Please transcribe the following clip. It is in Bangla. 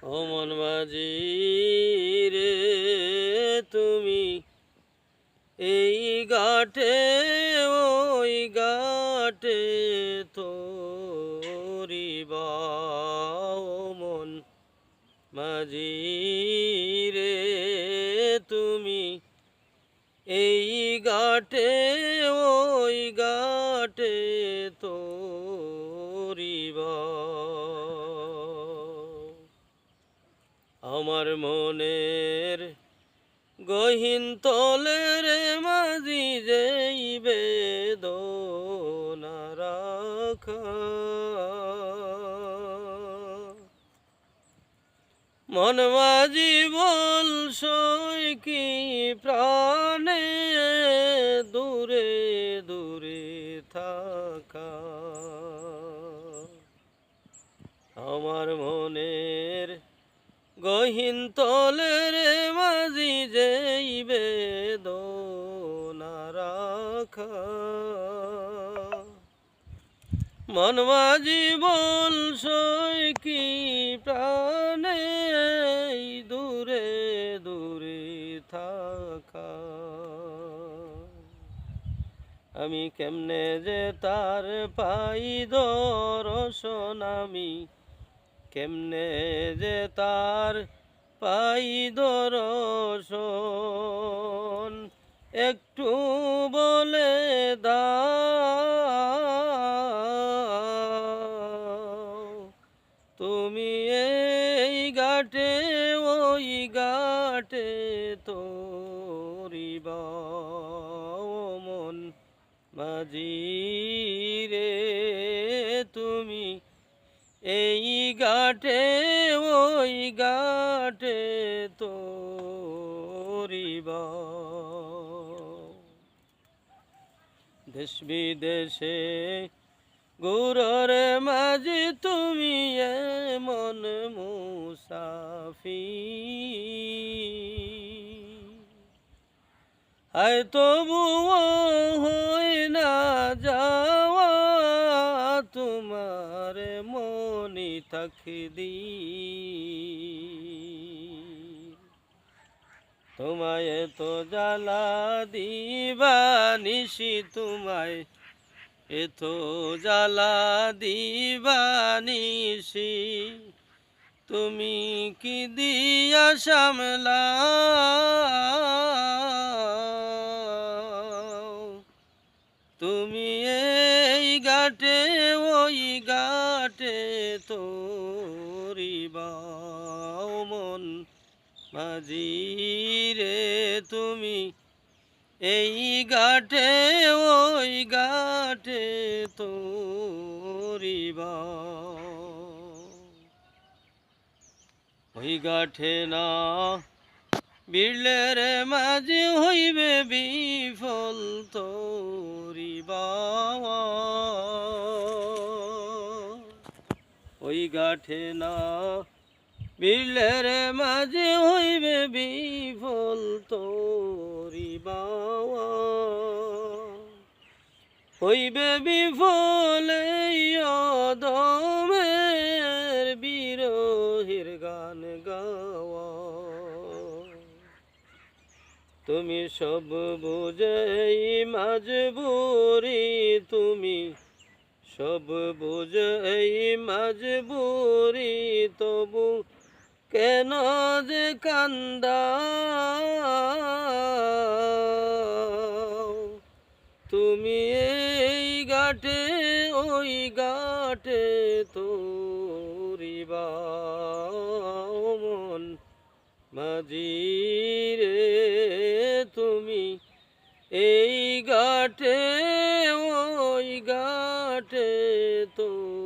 ও মন মাঝি রে তুমি এই ঘাটে ওই ঘাটে তোরি বাও মন মাঝি রে তুমি এই ঘাটে ওই ঘাটে তোরি বাও আমার মনের গহীন তলের মাঝি যেই বেদনা রাখা মন মাঝি বল সই কি প্রাণে দূরে দূরে থাকা আমার মনের গহীন তলের মাঝি যেই বেদনা রাখা মন মাঝি বল সই কি প্রাণে দূরে দূরে থাকা আমি কেমনে যে তার পাই দর্শন আমি কেমনে যে তার পাই দর্শন একটু বলে দাও তুমি এই ঘাটে ওই ঘাটে তোরি বাও মন মাঝি রে তুমি এই ঘাটে ওই ঘাটে তোরি বাও দেশ বিদেশে গুররে মাঝি তুমি এমন মুসাফির আয় তবুও হয় না যাওয়া তোমার মনি থাকদি তোমায় তো জ্বালা দিবানিসি তোমায় এত জ্বালা দিবানিসি তুমি কি দিয়া সামলাও তুমি এই ঘাটে ওই ঘাটে তোরি বাও মন মাঝি রে তুমি এই ঘাটে ওই ঘাটে তোরি বাও ওই ঘাটে না বিড়লের মাঝি হইবে বিফল তোরি বাবা ওই ঘাটে না বিড়লের মাঝি হইবে বিফল তোরি বাবা হইবে বিফল এই অদমের বিরহের গান গাওয়া তুমি সব বুঝেই মাজবুরি তুমি সব বুঝেই মাজবুরি তবু কেন যে কান্দাও তুমি এই ঘাটে ওই ঘাটে তোরি বাও মন মাঝি রে তুমি এই ঘাটে ওই ঘাটে তো